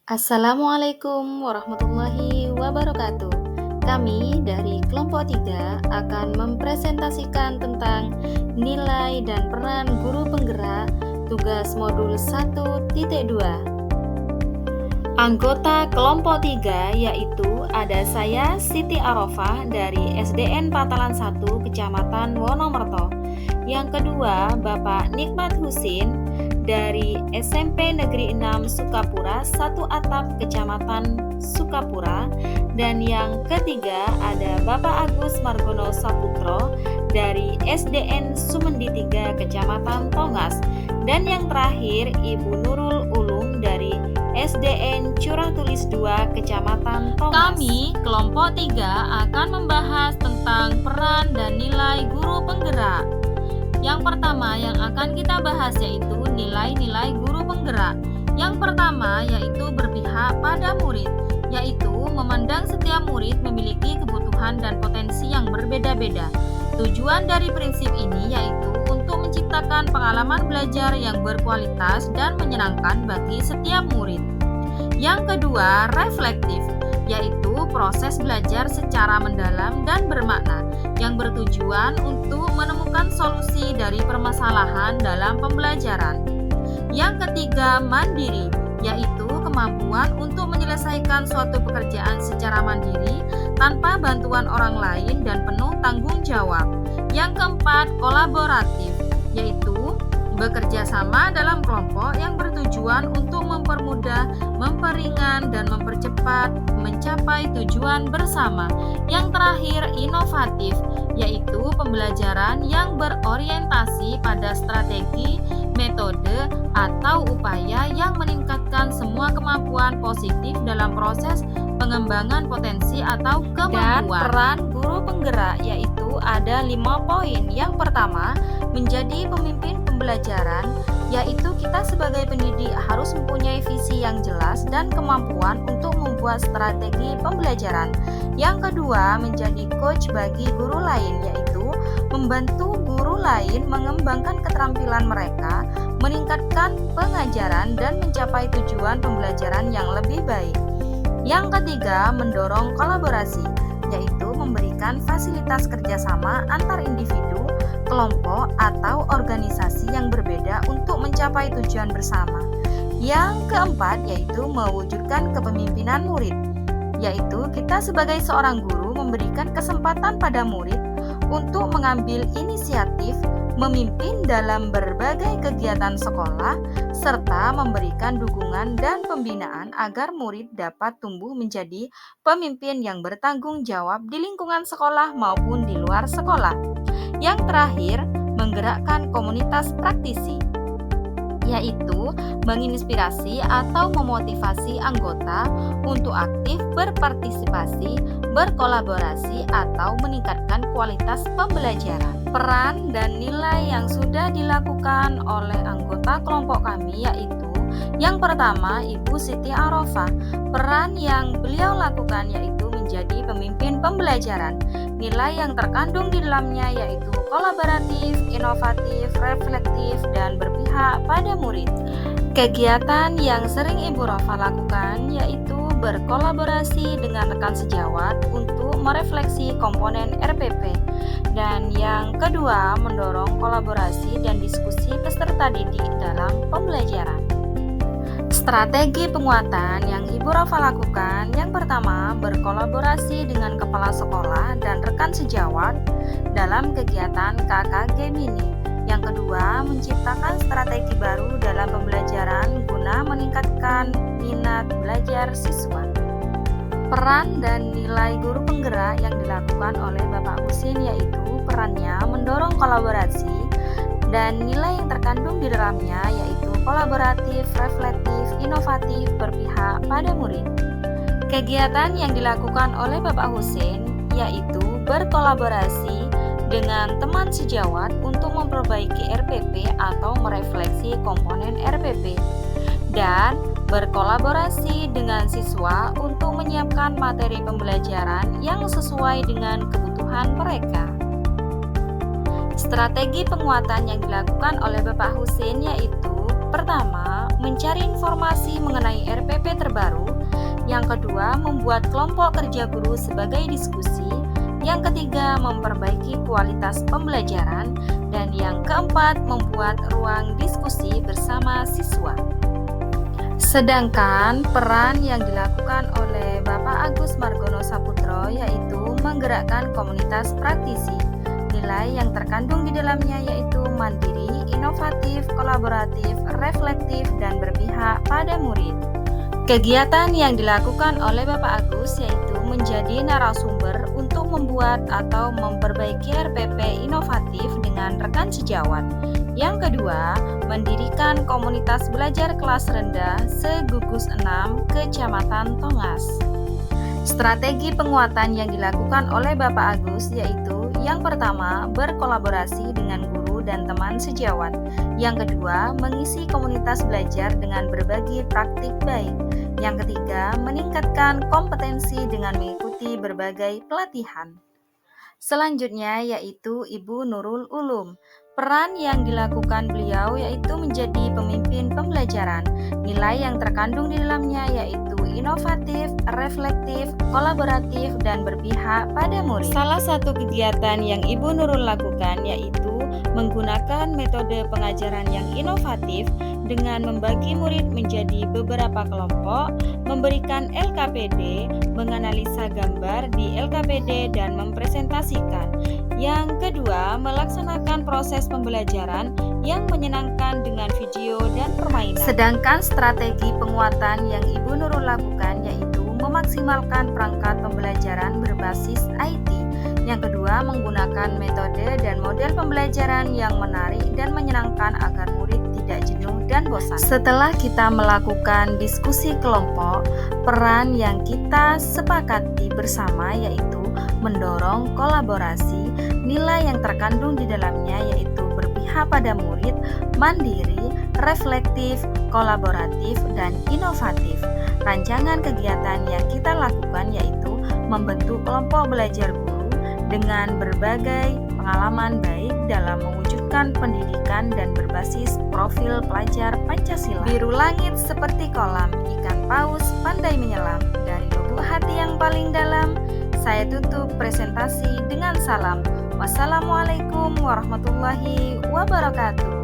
Assalamualaikum warahmatullahi wabarakatuh. Kami dari kelompok 3 akan mempresentasikan tentang nilai dan peran guru penggerak tugas modul 1.2. Anggota kelompok 3 yaitu ada saya Siti Arofah dari SDN Patalan 1 Kecamatan Wonomerto. Yang kedua Bapak Nikmat Husin dari SMP Negeri 6 Sukapura 1 Atap Kecamatan Sukapura. Dan yang ketiga ada Bapak Agus Margono Saputro dari SDN Sumendi 3 Kecamatan Tongas. Dan yang terakhir Ibu Nurul Ulum dari SDN Curah Tulis 2 Kecamatan Tongas. Kami kelompok 3 akan membahas tentang peran dan nilai guru penggerak. Yang pertama yang akan kita bahas yaitu nilai-nilai guru penggerak. Yang pertama yaitu berpihak pada murid, yaitu memandang setiap murid memiliki kebutuhan dan potensi yang berbeda-beda. Tujuan dari prinsip ini yaitu untuk menciptakan pengalaman belajar yang berkualitas dan menyenangkan bagi setiap murid. Yang kedua, reflektif, yaitu proses belajar secara mendalam dan bermakna yang bertujuan untuk menemukan solusi dari permasalahan dalam pembelajaran. Yang ketiga, mandiri, yaitu kemampuan untuk menyelesaikan suatu pekerjaan secara mandiri tanpa bantuan orang lain dan penuh tanggung jawab. Yang keempat, kolaboratif, yaitu bekerja sama dalam kelompok yang bertujuan untuk mempermudah, memperingan, dan mempercepat mencapai tujuan bersama. Yang terakhir, inovatif, yaitu pembelajaran yang berorientasi pada strategi, metode, atau upaya yang meningkatkan semua kemampuan positif dalam proses pengembangan potensi atau kemampuan. Dan peran guru penggerak yaitu ada 5 poin. Yang pertama, menjadi pemimpin pembelajaran, yaitu kita sebagai pendidik harus mempunyai visi yang jelas dan kemampuan untuk membuat strategi pembelajaran. Yang kedua, menjadi coach bagi guru lain, yaitu membantu guru lain mengembangkan keterampilan mereka, meningkatkan pengajaran dan mencapai tujuan pembelajaran yang lebih baik. Yang ketiga, mendorong kolaborasi, yaitu memberikan fasilitas kerjasama antar individu, kelompok, atau organisasi yang berbeda untuk mencapai tujuan bersama. Yang keempat yaitu mewujudkan kepemimpinan murid, yaitu kita sebagai seorang guru memberikan kesempatan pada murid untuk mengambil inisiatif, memimpin dalam berbagai kegiatan sekolah, serta memberikan dukungan dan pembinaan agar murid dapat tumbuh menjadi pemimpin yang bertanggung jawab di lingkungan sekolah maupun di luar sekolah. Yang terakhir, menggerakkan komunitas praktisi, yaitu menginspirasi atau memotivasi anggota untuk aktif berpartisipasi, berkolaborasi, atau meningkatkan kualitas pembelajaran. Peran dan nilai yang sudah dilakukan oleh anggota kelompok kami yaitu yang pertama, Ibu Siti Arofah. Peran yang beliau lakukan yaitu menjadi pemimpin pembelajaran. Nilai yang terkandung di dalamnya yaitu kolaboratif, inovatif, reflektif, dan berpihak pada murid. Kegiatan yang sering Ibu Rofa lakukan yaitu berkolaborasi dengan rekan sejawat untuk merefleksi komponen RPP. Dan yang kedua, mendorong kolaborasi dan diskusi peserta didik dalam pembelajaran. Strategi penguatan yang Ibu Rofa lakukan, yang pertama berkolaborasi dengan kepala sekolah dan rekan sejawat dalam kegiatan KKG Mini. Yang kedua, menciptakan strategi baru dalam pembelajaran guna meningkatkan minat belajar siswa. Peran dan nilai guru penggerak yang dilakukan oleh Bapak Husin yaitu perannya mendorong kolaborasi dan nilai yang terkandung di dalamnya yaitu kolaboratif, reflektif, inovatif, berpihak pada murid. Kegiatan yang dilakukan oleh Bapak Husin yaitu berkolaborasi dengan teman sejawat untuk memperbaiki RPP atau merefleksi komponen RPP, dan berkolaborasi dengan siswa untuk menyiapkan materi pembelajaran yang sesuai dengan kebutuhan mereka. Strategi penguatan yang dilakukan oleh Bapak Husin yaitu pertama, mencari informasi mengenai RPP terbaru. Yang kedua, membuat kelompok kerja guru sebagai diskusi. Yang ketiga, memperbaiki kualitas pembelajaran. Dan yang keempat, membuat ruang diskusi bersama siswa. Sedangkan peran yang dilakukan oleh Bapak Agus Margono Saputro yaitu menggerakkan komunitas praktisi. Nilai yang terkandung di dalamnya yaitu mandiri, inovatif, kolaboratif, reflektif, dan berpihak pada murid. Kegiatan yang dilakukan oleh Bapak Agus yaitu menjadi narasumber untuk membuat atau memperbaiki RPP inovatif dengan rekan sejawat. Yang kedua, mendirikan komunitas belajar kelas rendah se-Gugus 6 Kecamatan Tongas. Strategi penguatan yang dilakukan oleh Bapak Agus yaitu yang pertama, berkolaborasi dengan guru dan teman sejawat. Yang kedua, mengisi komunitas belajar dengan berbagi praktik baik. Yang ketiga, meningkatkan kompetensi dengan mengikuti berbagai pelatihan. Selanjutnya yaitu Ibu Nurul Ulum. Peran yang dilakukan beliau yaitu menjadi pemimpin pembelajaran. Nilai yang terkandung di dalamnya yaitu inovatif, reflektif, kolaboratif, dan berpihak pada murid. Salah satu kegiatan yang Ibu Nurul lakukan yaitu menggunakan metode pengajaran yang inovatif dengan membagi murid menjadi beberapa kelompok, memberikan LKPD, menganalisa gambar di LKPD, dan mempresentasikan. Yang kedua, melaksanakan proses pembelajaran yang menyenangkan dengan video dan permainan. Sedangkan strategi penguatan yang Ibu Nurul lakukan yaitu memaksimalkan perangkat pembelajaran berbasis IT. Yang kedua, menggunakan metode dan model pembelajaran yang menarik dan menyenangkan agar murid tidak jenuh dan bosan. Setelah kita melakukan diskusi kelompok, peran yang kita sepakati bersama yaitu mendorong kolaborasi. Nilai yang terkandung di dalamnya yaitu berpihak pada murid, mandiri, reflektif, kolaboratif, dan inovatif. Rancangan kegiatan yang kita lakukan yaitu membentuk kelompok belajar guru dengan berbagai pengalaman baik dalam mewujudkan pendidikan dan berbasis profil pelajar Pancasila. Biru langit seperti kolam, ikan paus pandai menyelam. Dari lubuk hati yang paling dalam, saya tutup presentasi dengan salam. Wassalamualaikum warahmatullahi wabarakatuh.